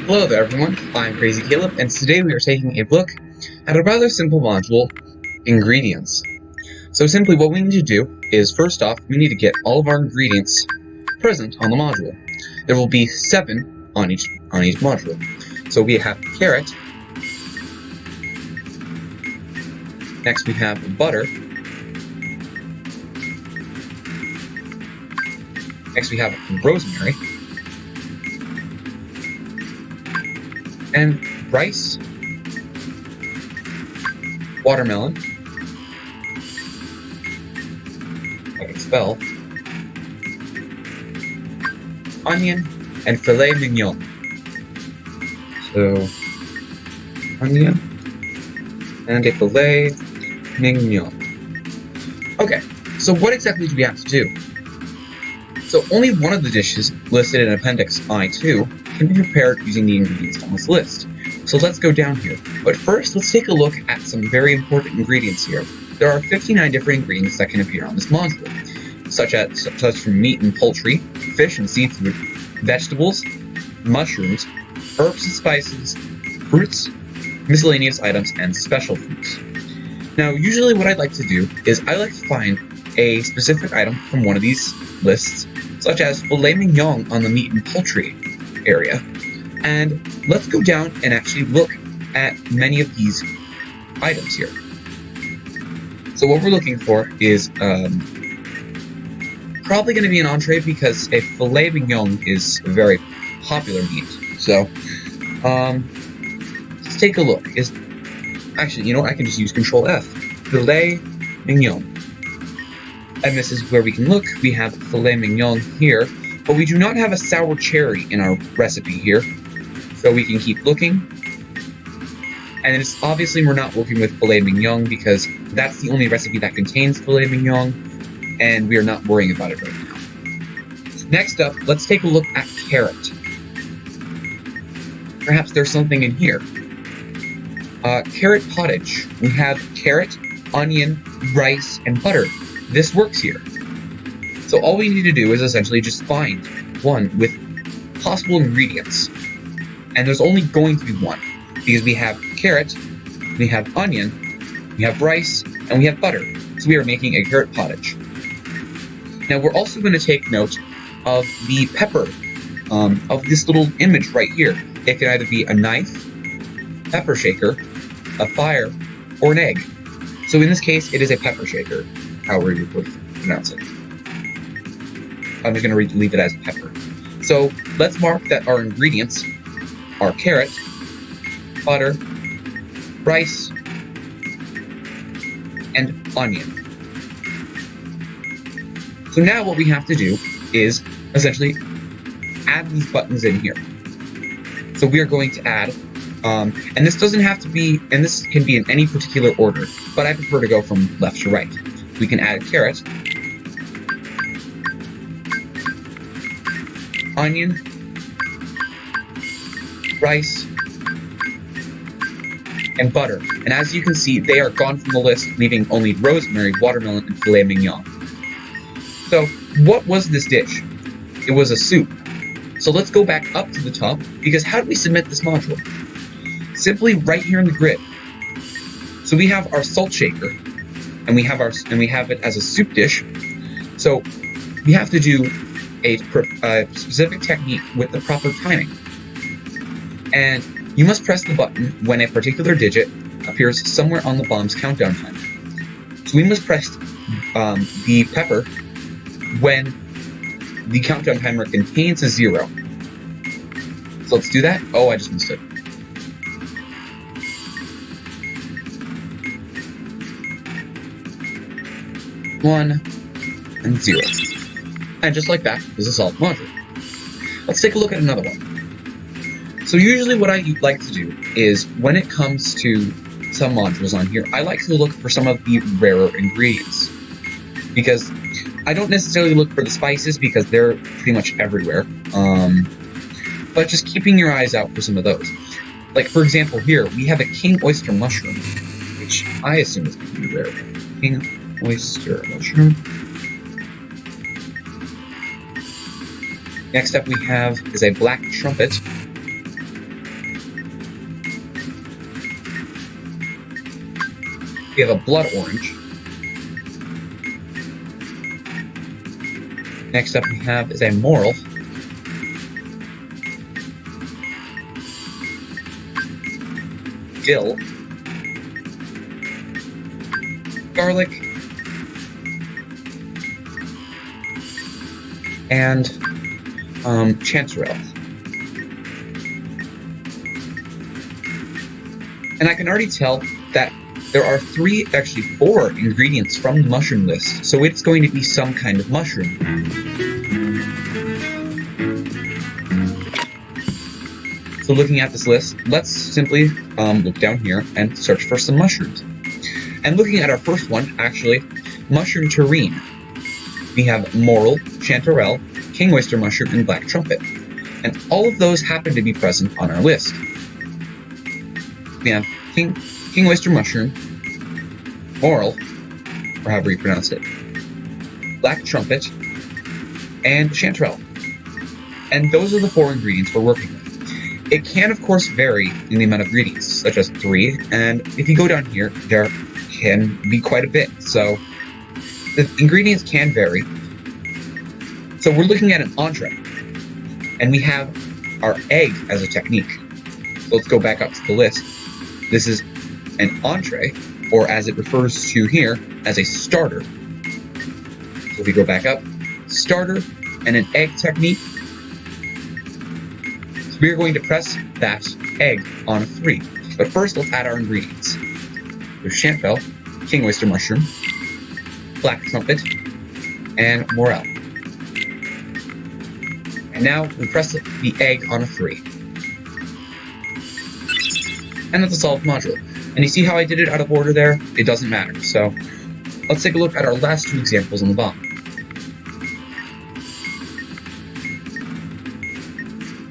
Hello there everyone, I'm Crazy Caleb, and today we are taking a look at a rather simple module, ingredients. So simply what we need to do is, first off, we need to get all of our ingredients present on the module. There will be 7 on each module. So we have carrot, next we have butter, next we have rosemary, and rice, watermelon, I can spell, onion, and filet mignon. So, onion and a filet mignon. Okay, so what exactly do we have to do? So only one of the dishes listed in Appendix I2 can be prepared using the ingredients on this list. So let's go down here. But first, let's take a look at some very important ingredients here. There are 59 different ingredients that can appear on this module, such as from meat and poultry, fish and seafood, vegetables, mushrooms, herbs and spices, fruits, miscellaneous items, and special foods. Now, usually what I'd like to do is I like to find a specific item from one of these lists, such as filet mignon on the meat and poultry area. And let's go down and actually look at many of these items here. So what we're looking for is probably going to be an entree, because a filet mignon is a very popular meat. So let's take a look. Actually, you know what? I can just use Control F. Filet mignon. And this is where we can look. We have filet mignon here, but we do not have a sour cherry in our recipe here. So we can keep looking. And it's obviously we're not working with filet mignon because that's the only recipe that contains filet mignon, and we are not worrying about it right now. Next up, let's take a look at carrot. Perhaps there's something in here. Carrot pottage. We have carrot, onion, rice, and butter. This works here. So all we need to do is essentially just find one with possible ingredients. And there's only going to be one, because we have carrot, we have onion, we have rice, and we have butter. So we are making a carrot pottage. Now we're also going to take note of the pepper, of this little image right here. It can either be a knife, pepper shaker, a fire, or an egg. So in this case, it is a pepper shaker, however you would pronounce it. I'm just going to leave it as pepper. So let's mark that our ingredients are carrot, butter, rice, and onion. So now what we have to do is essentially add these buttons in here. So we are going to add, and this doesn't have to be, and this can be in any particular order, but I prefer to go from left to right. We can add carrot, onion, rice, and butter. And as you can see, they are gone from the list, leaving only rosemary, watermelon, and filet mignon. So, what was this dish? It was a soup. So let's go back up to the top, because how do we submit this module? Simply right here in the grid. So we have our salt shaker, and we have it as a soup dish. So we have to do a specific technique with the proper timing. And you must press the button when a particular digit appears somewhere on the bomb's countdown timer. So we must press the pepper when the countdown timer contains a 0. So let's do that. Oh, I just missed it. One and 0. And just like that is a solved module. Let's take a look at another one. So usually what I like to do is, when it comes to some modules on here, I like to look for some of the rarer ingredients. Because I don't necessarily look for the spices, because they're pretty much everywhere. But just keeping your eyes out for some of those. Like, for example, here, we have a king oyster mushroom, which I assume is going to be rare. King oyster mushroom. Next up we have is a black trumpet. We have a blood orange. Next up we have is a morel. Dill. Garlic. And chanterelle. And I can already tell that there are actually four ingredients from the mushroom list, so it's going to be some kind of mushroom. So looking at this list, let's simply look down here and search for some mushrooms. And looking at our first one, actually, mushroom terrine. We have morel, chanterelle, king oyster mushroom, and black trumpet. And all of those happen to be present on our list. We have king oyster mushroom, morel, or however you pronounce it, black trumpet, and chanterelle. And those are the four ingredients we're working with. It can, of course, vary in the amount of ingredients, such as 3, and if you go down here, there can be quite a bit. So the ingredients can vary. So we're looking at an entree, and we have our egg as a technique. So let's go back up to the list. This is an entree, or as it refers to here, as a starter. So if we go back up, starter and an egg technique. So we're going to press that egg on a 3. But first, let's add our ingredients. There's chanterelle, king oyster mushroom, black trumpet, and morel. And now we press the egg on a 3. And that's a solved module. And you see how I did it out of order there? It doesn't matter. So let's take a look at our last 2 examples on the bottom.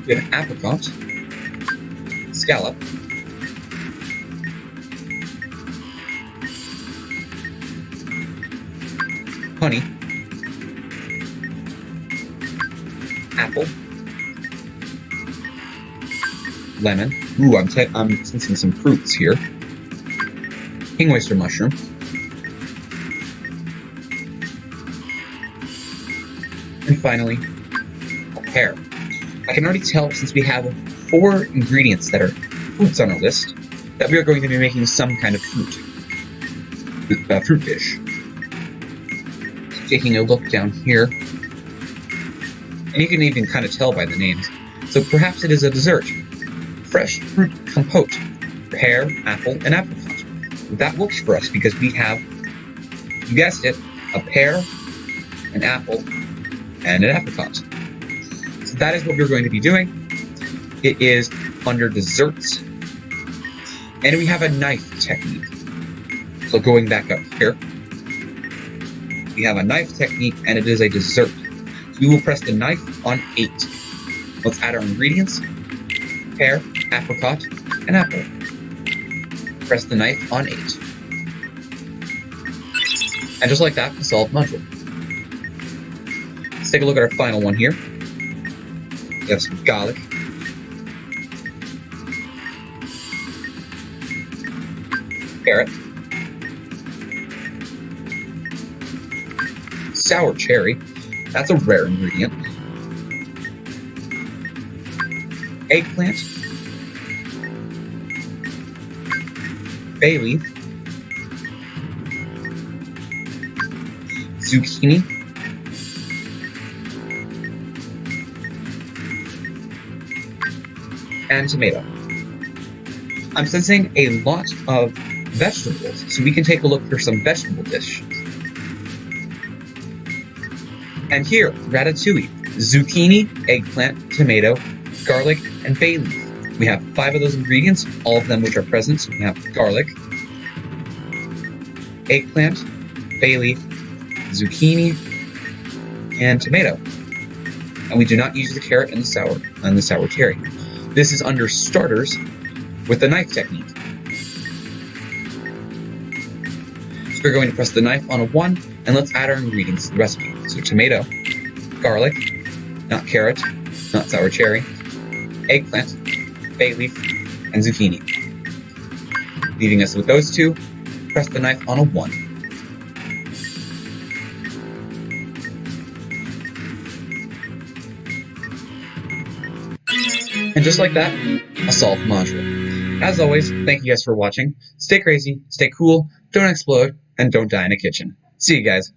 We have an apricot, scallop, honey, apple, lemon. Ooh, I'm sensing some fruits here. King oyster mushroom. And finally, a pear. I can already tell, since we have 4 ingredients that are fruits on our list, that we are going to be making some kind of fruit dish. Taking a look down here, and you can even kind of tell by the names. So perhaps it is a dessert. Fresh fruit compote, pear, apple, and apricot. That works for us because we have, you guessed it, a pear, an apple, and an apricot. So that is what we're going to be doing. It is under desserts. And we have a knife technique. So going back up here, we have a knife technique, and it is a dessert. So we will press the knife on 8. Let's add our ingredients. Pear, apricot, and apple. Press the knife on 8. And just like that, a solved module. Let's take a look at our final one here. We have some garlic, carrot, sour cherry, that's a rare ingredient, eggplant, bay leaf, zucchini, and tomato. I'm sensing a lot of vegetables, so we can take a look for some vegetable dishes. And here, ratatouille, zucchini, eggplant, tomato, garlic, and bay leaf. We have 5 of those ingredients, all of them which are present. So we have garlic, eggplant, bay leaf, zucchini, and tomato. And we do not use the carrot and the sour cherry. This is under starters with the knife technique. So we're going to press the knife on a 1, and let's add our ingredients to the recipe. So tomato, garlic, not carrot, not sour cherry, eggplant, bay leaf, and zucchini. Leaving us with those 2, press the knife on a 1. And just like that, a solved module. As always, thank you guys for watching. Stay crazy, stay cool, don't explode, and don't die in a kitchen. See you guys.